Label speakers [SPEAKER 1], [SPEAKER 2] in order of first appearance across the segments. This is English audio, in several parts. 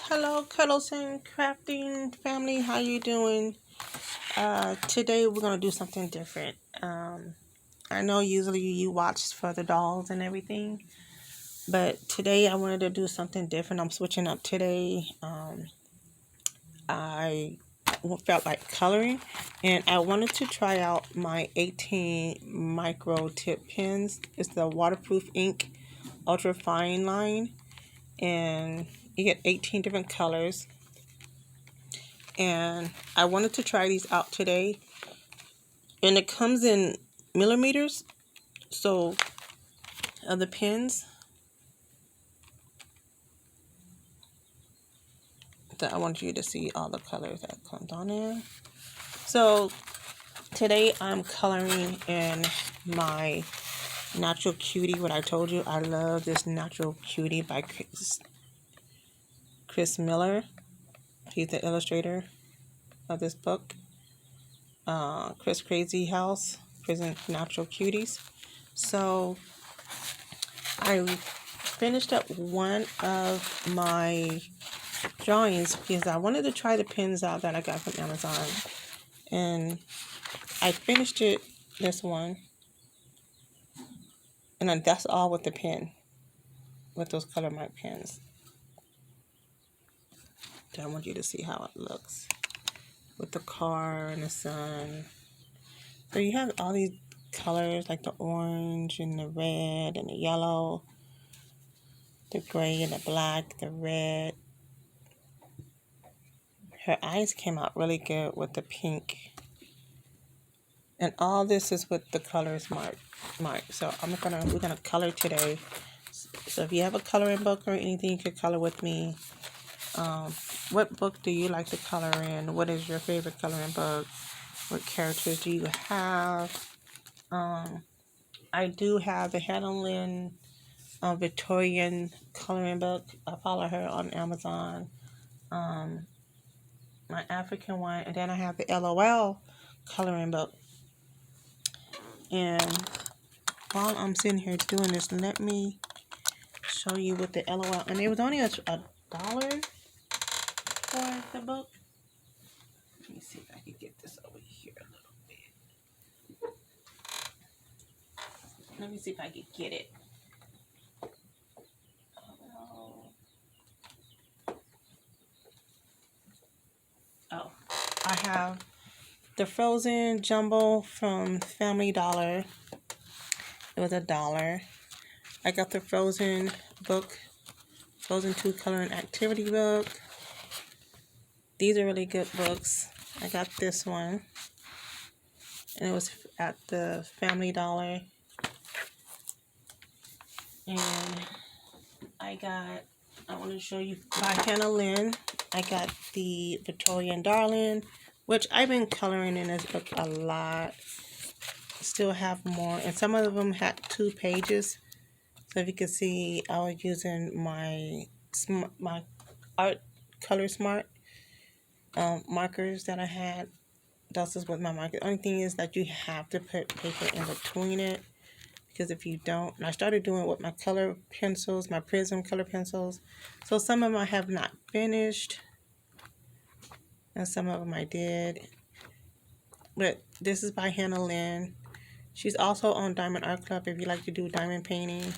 [SPEAKER 1] Hello, Cuddles and Crafting family. How you doing? Today we're gonna do something different. I know usually you watch for the dolls and everything, but today I wanted to do something different. I'm switching up today. I felt like coloring, and I wanted to try out my 18 micro tip pens. It's the waterproof ink ultra fine line, and you get 18 different colors. And I wanted to try these out today, and it comes in millimeters. So the pins that I want you to see all the colors that comes on there. So today I'm coloring in my Natural Cutie. What I told you, I love this Natural Cutie by Chris Miller. He's the illustrator of this book. Chris Crazy House Prison Natural Cuties. So I finished up one of my drawings because I wanted to try the pins out that I got from Amazon, and I finished this one, and then that's all with the pen, with those color mark pens. So I want you to see how it looks with the car and the sun. So you have all these colors like the orange and the red and the yellow, the gray and the black, the red. Her eyes came out really good with the pink. And all this is with the colors mark. So we're gonna color today. So if you have a coloring book or anything, you could color with me. What book do you like to color in? What is your favorite coloring book? What characters do you have? I do have the Hannah Lynn Victorian coloring book. I follow her on Amazon. My African one, and then I have the LOL coloring book. And while I'm sitting here doing this, let me show you what the LOL, and it was only a dollar for the book. Let me see if I can get this over here a little bit. Let me see if I can get it. Oh, I have the Frozen Jumbo from Family Dollar. It was $1. I got the Frozen book, Frozen 2 Color and Activity book. These are really good books. I got this one, and it was at the Family Dollar. And I want to show you by Hannah Lynn. I got the Victorian Darling, which I've been coloring in this book a lot. Still have more, and some of them had 2 pages. So if you can see, I was using my Art Color Smart markers that I had. This is with my marker. The only thing is that you have to put paper in between it, because if you don't, and I started doing it with my color pencils, my Prism color pencils. So some of them I have not finished, and some of them I did. But this is by Hannah Lynn. She's also on Diamond Art Club if you like to do diamond painting.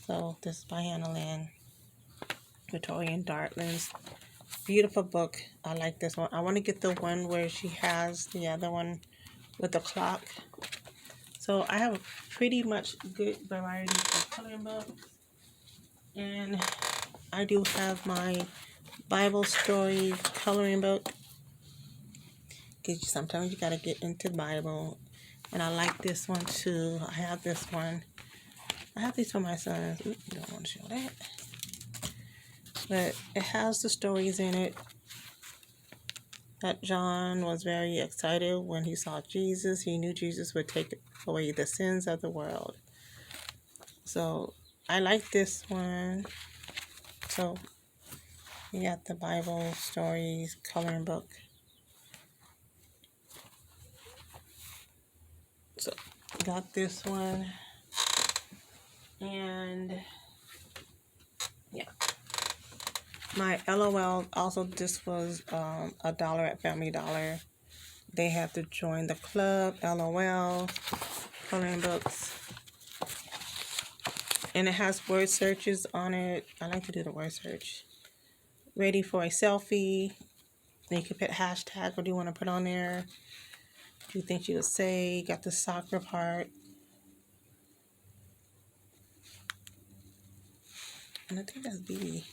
[SPEAKER 1] So this is by Hannah Lynn. Victorian Darlings. Beautiful book. I like this one. I want to get the one where she has the other one with the clock. So I have a pretty much good variety of coloring books. And I do have my Bible story coloring book, because sometimes you gotta get into the Bible. And I like this one too. I have this one. I have these for my sons. Oops, don't want to show that. But it has the stories in it that John was very excited when he saw Jesus. He knew Jesus would take away the sins of the world. So I like this one. So you got the Bible stories coloring book. So got this one. And yeah. My LOL, also this was $1 at Family Dollar. They have to join the club, LOL, coloring books. And it has word searches on it. I like to do the word search. Ready for a selfie. Then you can put hashtag. What do you want to put on there? Do you think she would say? Got the soccer part. And I think that's BB.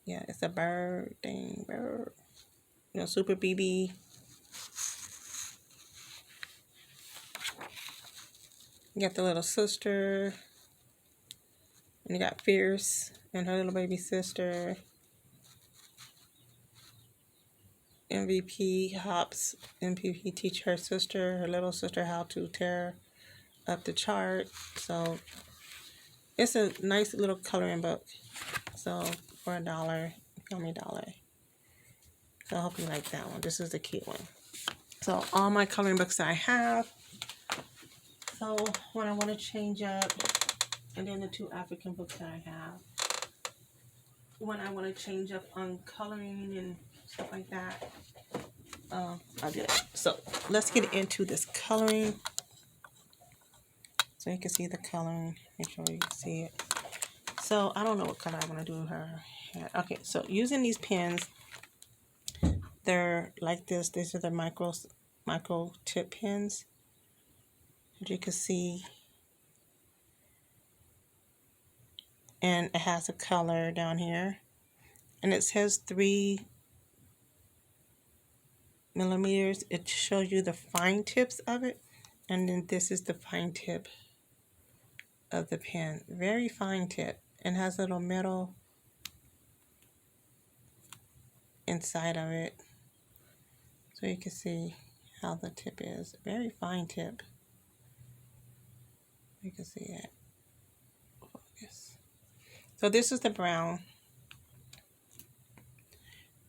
[SPEAKER 1] Yeah, it's a bird. Dang, bird. You know, Super BB. You got the little sister. And you got Fierce and her little baby sister. MVP Hops. MVP teach her sister, her little sister, how to tear up the chart. So it's a nice little coloring book. So for $1, Family Dollar. So I hope you like that one. This is the cute one. So all my coloring books that I have. So when I want to change up, and then the 2 African books that I have. When I want to change up on coloring and stuff like that, I'll do that. So let's get into this coloring. So you can see the coloring. Make sure you can see it. So I don't know what color I want to do her hair. Okay, so using these pens, they're like this. These are the micro tip pens. As you can see. And it has a color down here. And it says 3 millimeters. It shows you the fine tips of it. And then this is the fine tip of the pen. Very fine tip. And has a little metal inside of it. So you can see how the tip is. Very fine tip. You can see it. Focus. So this is the brown.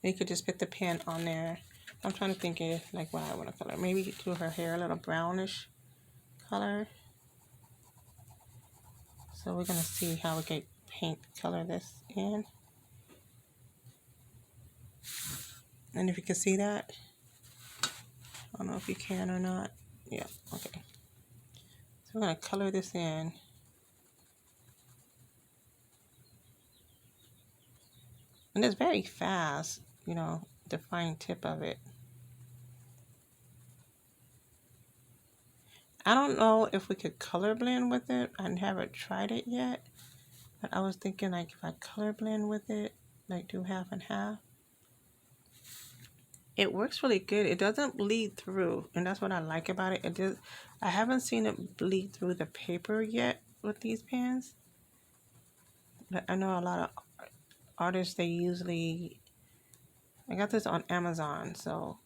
[SPEAKER 1] You could just put the pen on there. I'm trying to think of like what I want to color. Maybe do her hair a little brownish color. So we're going to see how we can paint color this in. And if you can see that. I don't know if you can or not. Yeah, okay. So we're going to color this in. And it's very fast, you know, the fine tip of it. I don't know if we could color blend with it. I haven't tried it yet. But I was thinking like if I color blend with it, like do half and half. It works really good. It doesn't bleed through. And that's what I like about it. I haven't seen it bleed through the paper yet with these pens. But I know a lot of artists, they usually... I got this on Amazon, so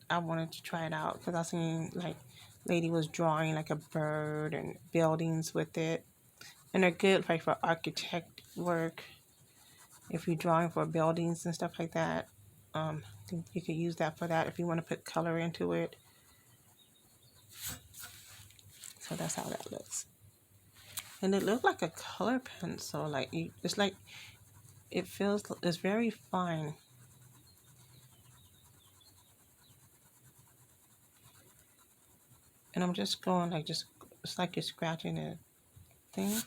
[SPEAKER 1] I wanted to try it out because I seen like lady was drawing like a bird and buildings with it, and they're good like for architect work. If you're drawing for buildings and stuff like that, you could use that for that if you want to put color into it. So that's how that looks, and it looked like a color pencil. Like it's like it's very fine. And I'm just going like it's like you're scratching a thing.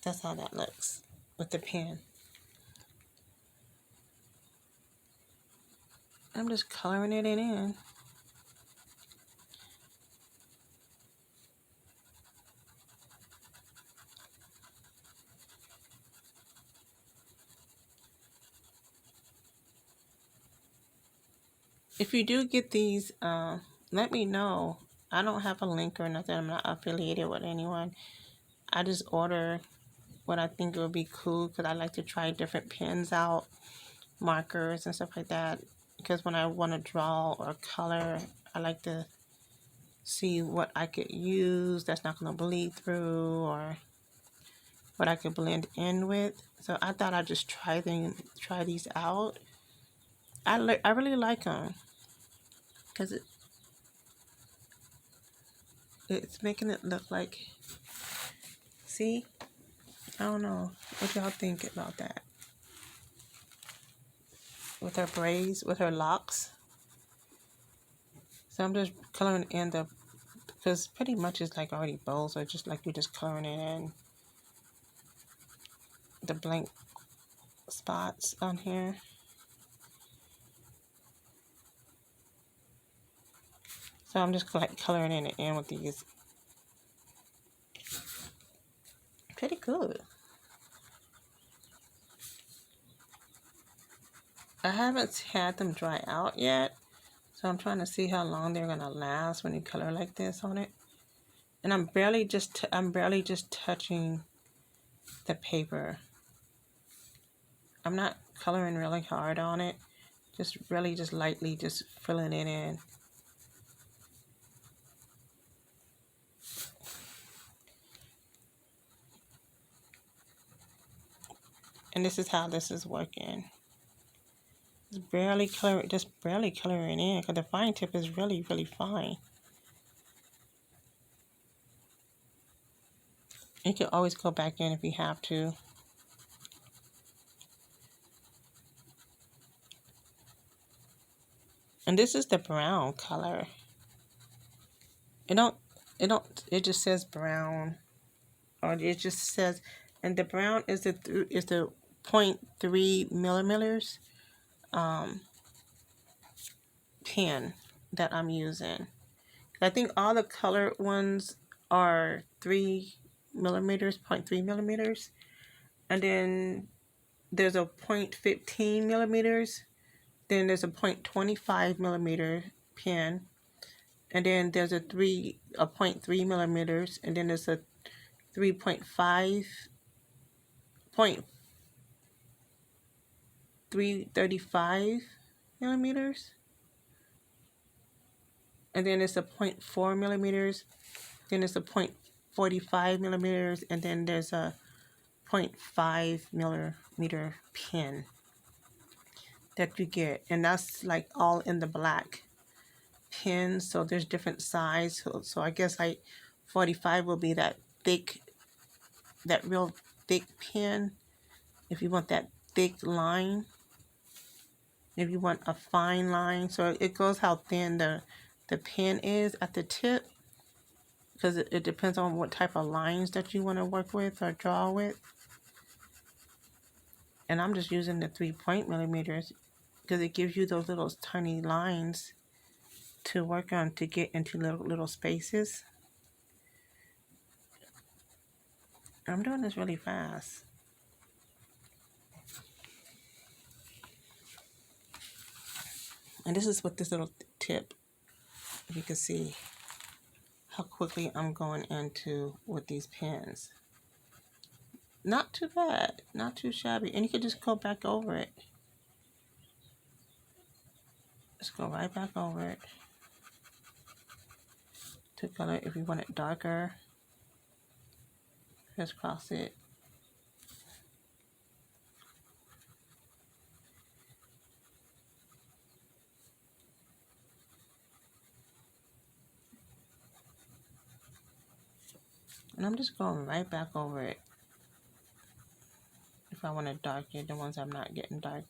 [SPEAKER 1] That's how that looks with the pen. I'm just coloring it in. If you do get these, let me know. I don't have a link or nothing. I'm not affiliated with anyone. I just order what I think would be cool because I like to try different pens out, markers and stuff like that. Because when I want to draw or color, I like to see what I could use that's not going to bleed through or what I could blend in with. So I thought I'd just try these out. I really like them because it's making it look like, see, I don't know. What y'all think about that? With her braids, with her locks. So I'm just coloring in the, because pretty much it's like already bold, so just like you're just coloring it in the blank spots on here. So I'm just like coloring in it in with these. Pretty good. I haven't had them dry out yet, so I'm trying to see how long they're gonna last when you color like this on it. And I'm barely just touching the paper. I'm not coloring really hard on it. Just really just lightly just filling it in. And this is how this is working. Just barely coloring in, because the fine tip is really, really fine. You can always go back in if you have to. And this is the brown color. It just says brown, or it just says, and the brown is the 0.3 millimeters pen that I'm using. I think all the colored ones are 3 millimeters, 0.3 millimeters, and then there's a 0.15 millimeters, then there's a 0.25 millimeter pen, and then there's a 0.3 millimeters, and then there's a 3.35 millimeters, and then it's a 0.4 millimeters, then it's a 0.45 millimeters, and then there's a 0.5 millimeter pin that you get, and that's like all in the black pins. So there's different size. So I guess like 45 will be that thick, that real thick pin. If you want that thick line, if you want a fine line, so it goes how thin the pin is at the tip, because it depends on what type of lines that you want to work with or draw with. And I'm just using the 3 millimeters because it gives you those little tiny lines to work on to get into little spaces. I'm doing this really fast. And this is with this little tip. You can see how quickly I'm going into with these pens. Not too bad, not too shabby. And you can just go back over it. Just go right back over it to color. If you want it darker, just cross it. And I'm just going right back over it. If I want to darken the ones I'm not getting dark,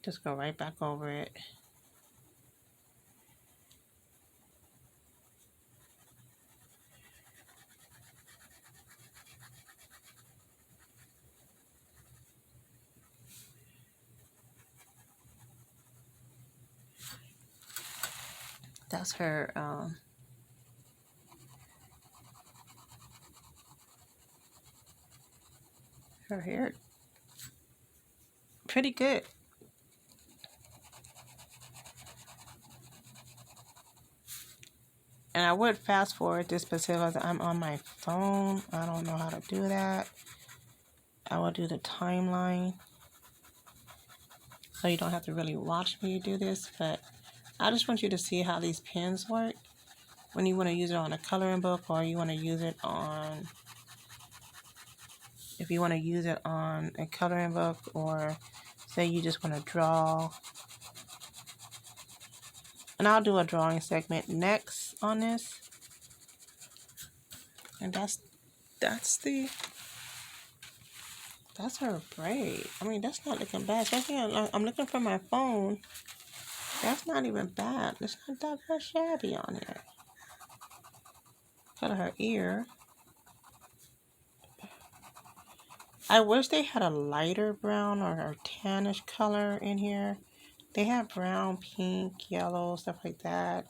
[SPEAKER 1] just go right back over it. That's her her hair. Pretty good. And I would fast forward this, but since I'm on my phone, I don't know how to do that. I will do the timeline, so you don't have to really watch me do this, but I just want you to see how these pens work when you want to use it on a coloring book, or you want to use it on, if you want to use it on a coloring book, or say you just want to draw. And I'll do a drawing segment next on this. And that's the That's her braid. I mean, that's not looking bad. Especially I'm looking for my phone. That's not even bad. It's not that bad shabby on here. Got her ear. I wish they had a lighter brown or a tannish color in here. They have brown, pink, yellow, stuff like that.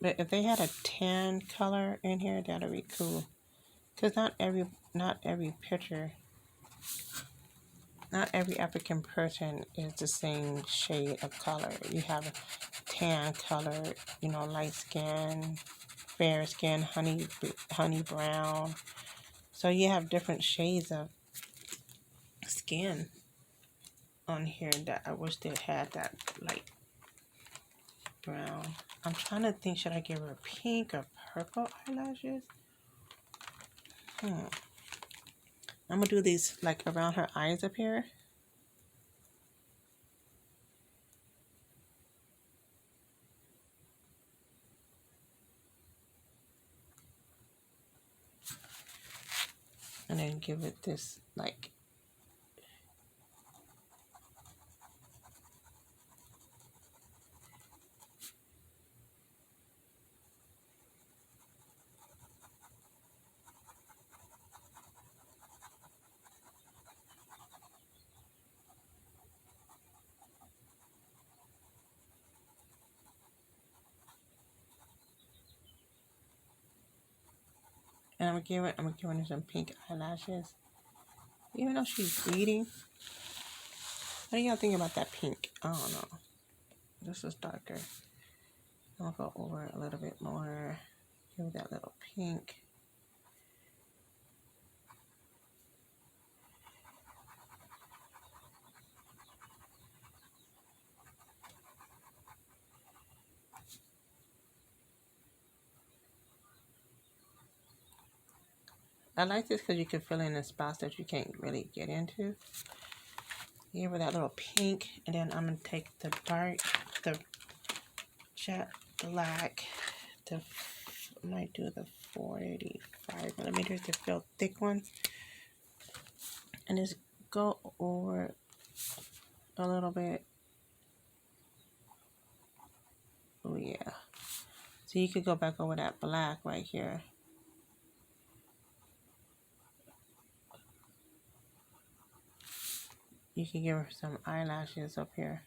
[SPEAKER 1] But if they had a tan color in here, that'd be cool. Cause not every picture, not every African person is the same shade of color. You have tan color, you know, light skin, fair skin, honey brown. So you have different shades of skin on here that I wish they had that light brown. I'm trying to think, should I give her pink or purple eyelashes? I'm gonna do these like around her eyes up here. And then give it this like, and I'm giving her some pink eyelashes. Even though she's bleeding. What do y'all think about that pink? I don't know. This is darker. I'll go over it a little bit more. Give it that little pink. I like this because you can fill in the spots that you can't really get into. Give her that little pink, and then I'm gonna take the jet black. I might do the 45 millimeters to fill thick ones, and just go over a little bit. Oh yeah. So you could go back over that black right here. You can give her some eyelashes up here.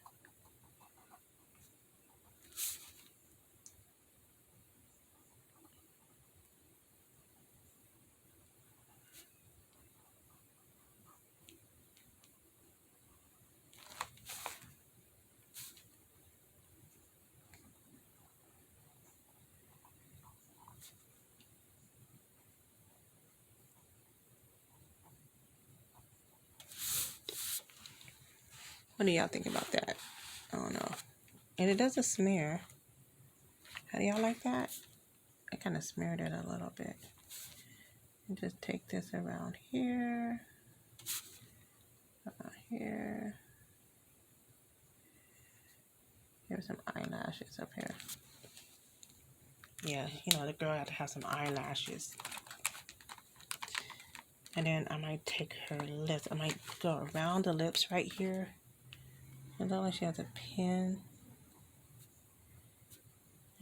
[SPEAKER 1] What do y'all think about that? I don't know. And it doesn't smear. How do y'all like that? I kind of smeared it a little bit. And just take this around here. Here. Here's some eyelashes up here. Yeah, you know, the girl had to have some eyelashes. And then I might take her lips. I might go around the lips right here. It looks like she has a pin.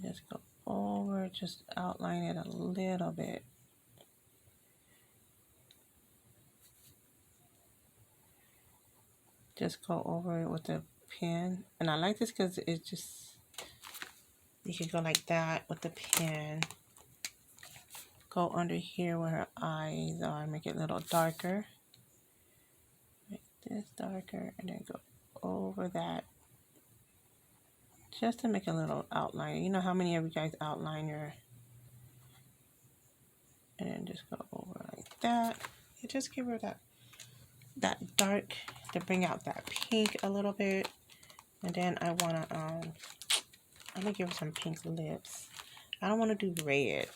[SPEAKER 1] Just go over, just outline it a little bit. Just go over it with a pen. And I like this because it just, you can go like that with the pen. Go under here where her eyes are, make it a little darker. Make this darker, and then go over that. Just to make a little outline. You know how many of you guys outline your, and then just go over like that. You just give her that dark to bring out that pink a little bit. And then I wanna I'm gonna give her some pink lips. I don't want to do red,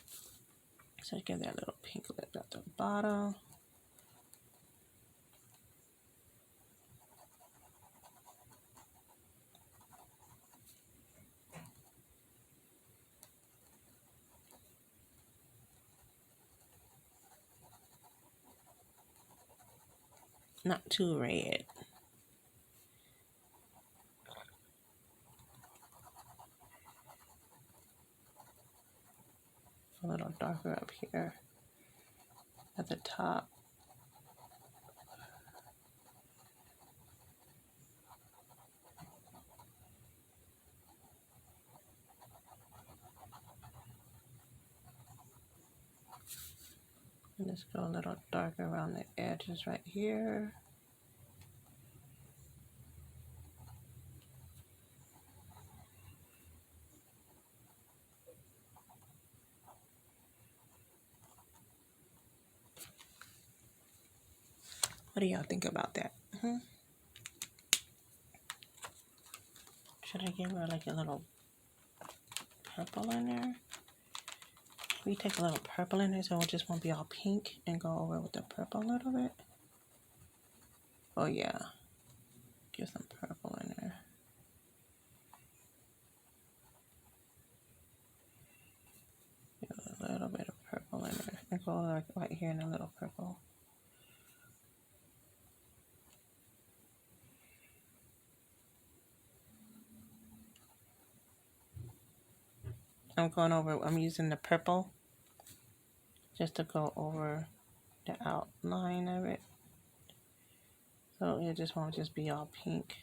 [SPEAKER 1] so give that little pink lip at the bottom. not too red. A little darker up here at the top. And just go a little darker around the edges right here. What do y'all think about that? Should I give her like a little purple in there? We take a little purple in there so it just won't be all pink and go over with the purple a little bit. Oh yeah, get some purple in there. Get a little bit of purple in there and go like right here in a little purple. I'm using the purple just to go over the outline of it. So it just won't just be all pink.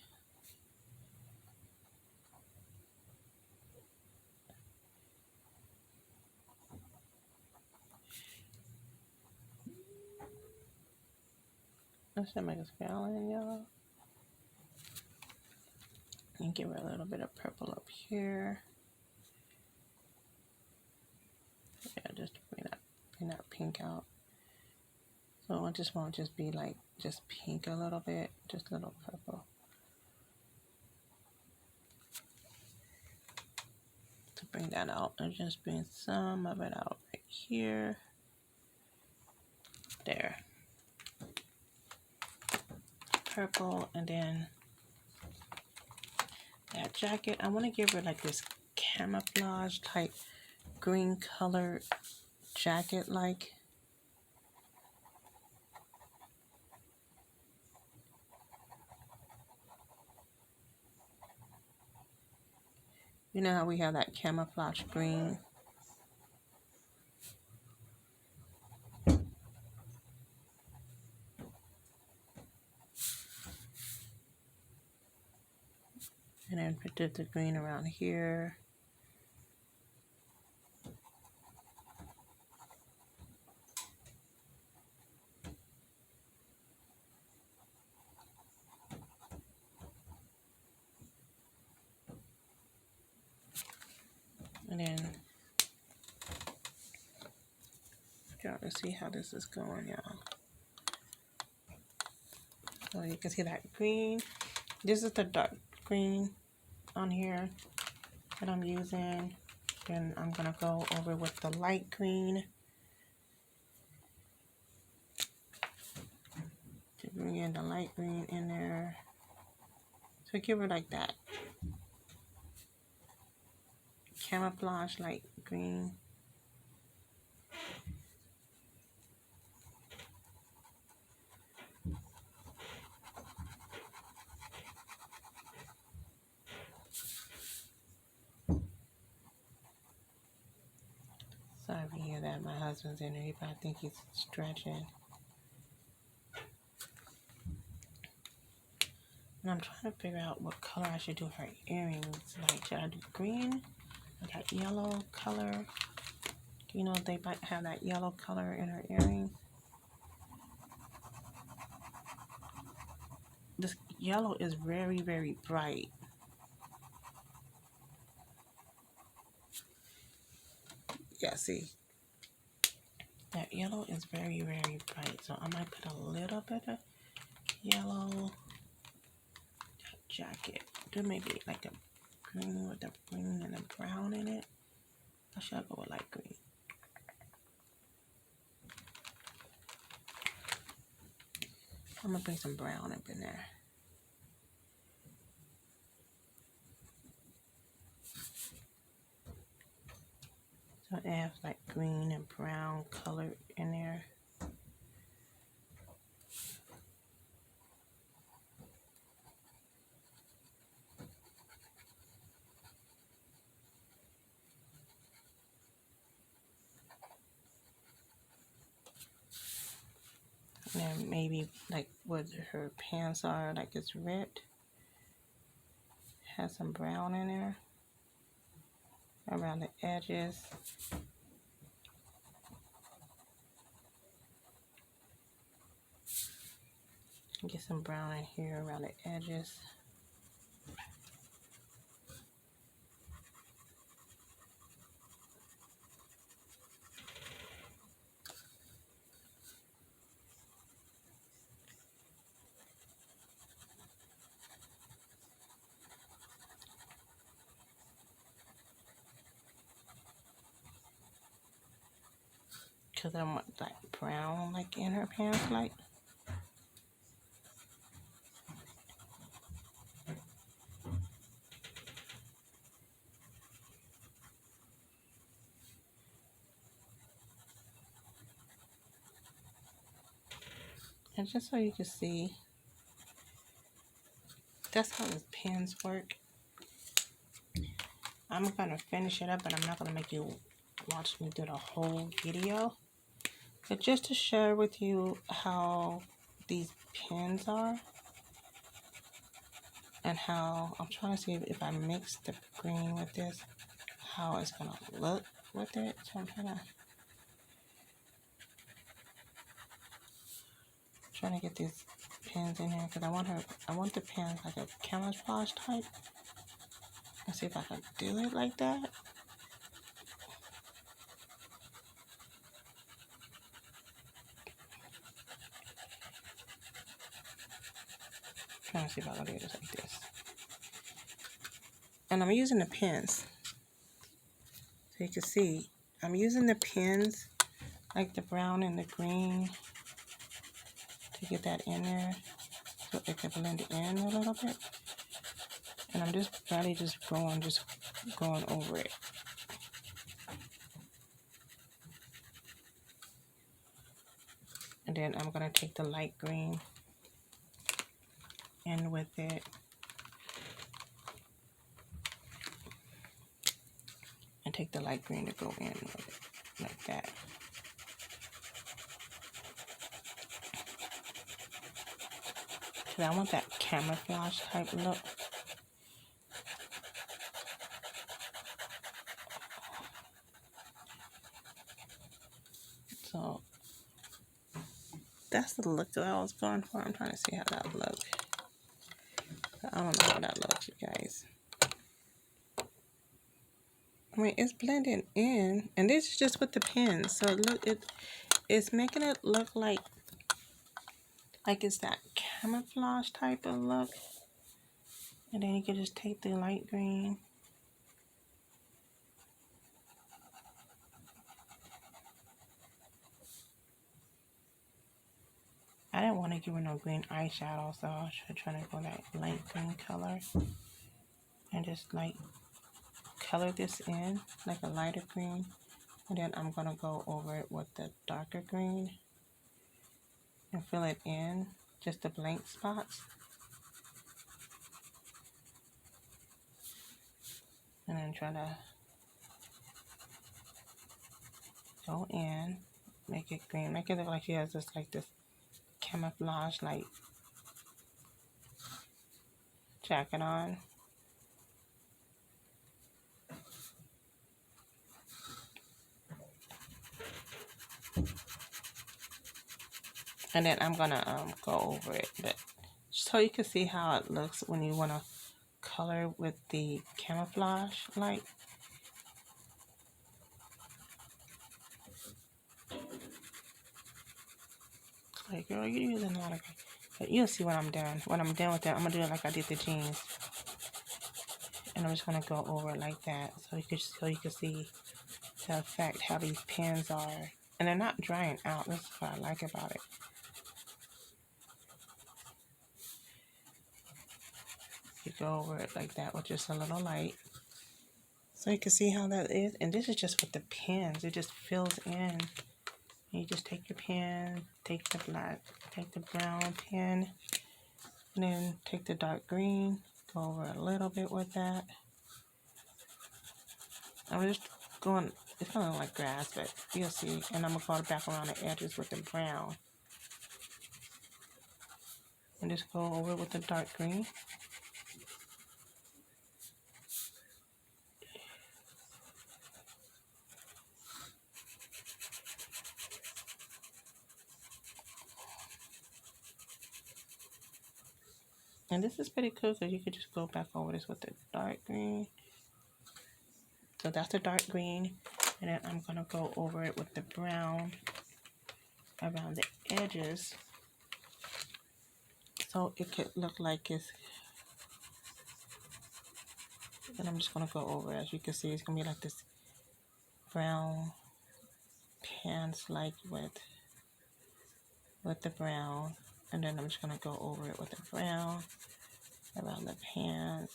[SPEAKER 1] Let's make a scallon yellow. And give her a little bit of purple up here. Yeah, just to bring that pink out. So it just won't just be like just pink a little bit, just a little purple. To bring that out and just bring some of it out right here. There. Purple, and then that jacket, I want to give her like this camouflage type green colored jacket like. You know how we have that camouflage green? And then put the green around here. And then y'all can see how this is going, y'all. So you can see that green. This is the dark green on here that I'm using. Then I'm gonna go over with the light green to bring in the light green in there. So give her like that camouflage light green. Sorry if you hear that. My husband's in there. He probably think he's stretching. And I'm trying to figure out what color I should do her earrings. Like, should I do green or that yellow color? You know, they might have that yellow color in her earrings. This yellow is very, very bright. Yeah, see? That yellow is very, very bright. So I might put a little bit of yellow jacket. There may be like a green with a green and a brown in it. Or should I go with light green? I'm gonna bring some brown up in there. So it has like green and brown color in there. And then maybe like what her pants are, like it's red. Has some brown in there around the edges. Get some brown in here around the edges. Because I want like brown like in her pants like. And just so you can see, that's how the pins work. I'm gonna finish it up, but I'm not gonna make you watch me do the whole video. But just to share with you how these pins are and how I'm trying to see if I mix the green with this, how it's gonna look with it. So I'm trying to get these pins in here because I want the pins like a camouflage type. Let's see if I can do it like that. Trying to see if I can do this like this. And I'm using the pins. So you can see, I'm using the pins, like the brown and the green, to get that in there so it can blend in a little bit. And I'm just barely just going over it. And then I'm gonna take the light green in with it. And take the light green to go in with it, like that. Cause I want that camouflage type look. So that's the look that I was going for. I'm trying to see how that looks. I don't know how that looks, you guys. I mean, it's blending in, and this is just with the pins. So look, it's making it look like it's that camouflage type of look. And then you can just take the light green. I didn't want to give her no green eyeshadow, so I was trying to go that light green color. And just like color this in like a lighter green. And then I'm going to go over it with the darker green. And fill it in, just the blank spots. And then try to go in, make it green, make it look like she has this like this camouflage like jacket on. And then I'm gonna go over it, but so you can see how it looks when you want to color with the camouflage light. Like, girl, you're using a lot of, but you'll see when I'm done. When I'm done with that, I'm gonna do it like I did the jeans, and I'm just gonna go over it like that, so you can see the effect how these pins are, and they're not drying out. That's what I like about it. You go over it like that with just a little light, so you can see how that is. And this is just with the pins; it just fills in. You just take your pen, take the brown pen, and then take the dark green, go over a little bit with that. I'm just going, it's gonna look like grass, but you'll see. And I'm gonna go back around the edges with the brown. and just go over with the dark green. And this is pretty cool because you could just go back over this with the dark green. So that's the dark green. And then I'm going to go over it with the brown around the edges. So it could look like it's... And I'm just going to go over, as you can see, it's going to be like this brown pants like with the brown. And then I'm just going to go over it with the brown around the pants.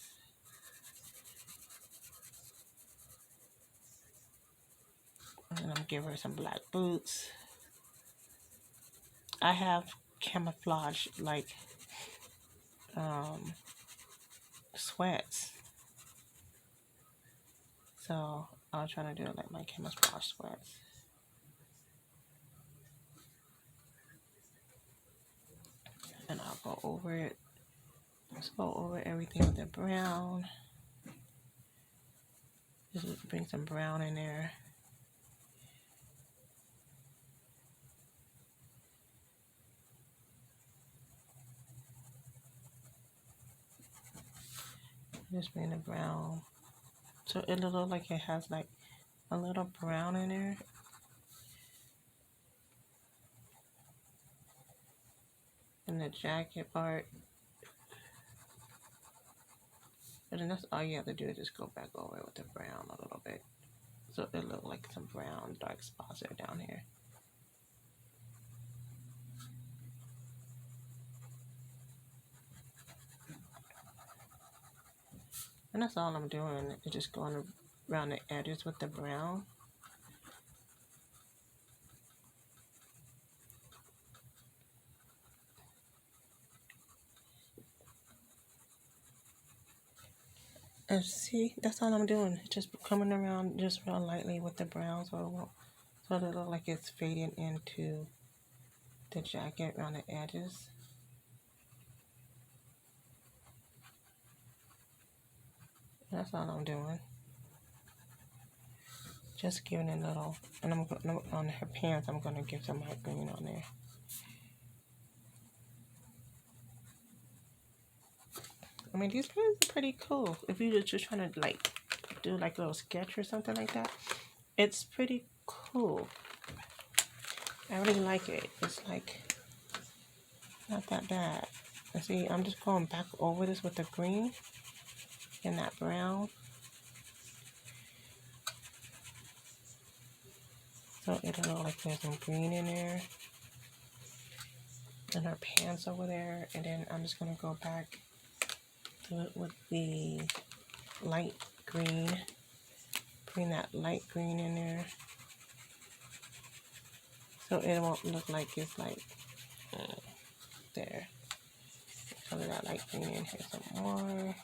[SPEAKER 1] And then I'm gonna give her some black boots. I have camouflage like sweats. So I'll try to do it like my camouflage sweats. And I'll go over it. Let's go over everything with the brown. Just bring some brown in there. Just bring the brown. So it'll look like it has like a little brown in there. And the jacket part. And then that's all you have to do is just go back over it with the brown a little bit. So it look like some brown dark spots are down here. And that's all I'm doing, is just going around the edges with the brown. And see, that's all I'm doing. Just coming around just real lightly with the brown, so it'll look like it's fading into the jacket around the edges. That's all I'm doing. Just giving it a little, and I'm on her pants, I'm gonna give some light green on there. I mean, these pants are pretty cool. If you're just trying to like do like a little sketch or something like that, it's pretty cool. I really like it. It's like not that bad. And see, I'm just going back over this with the green and that brown. So it'll look like there's some green in there. And her pants over there. And then I'm just going to go back to it with the light green. Bring that light green in there. So it won't look like it's like there. Color that light green in here some more.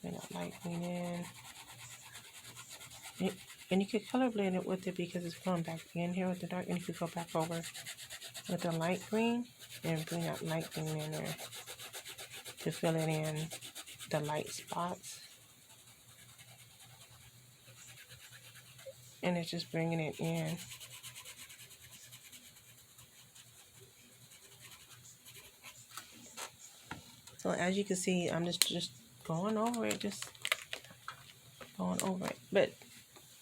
[SPEAKER 1] Bring that light green in. And you could color blend it with it because it's going back in here with the dark. And you could go back over with the light green and bring that light green in there to fill it in the light spots. And it's just bringing it in. So as you can see, I'm just going over it, But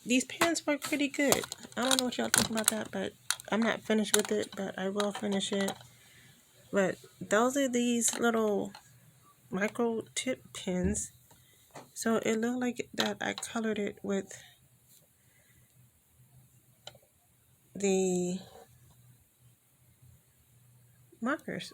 [SPEAKER 1] these pants work pretty good. I don't know what y'all think about that, but I'm not finished with it, but I will finish it. But those are these little micro tip pins. So it looked like that I colored it with the markers.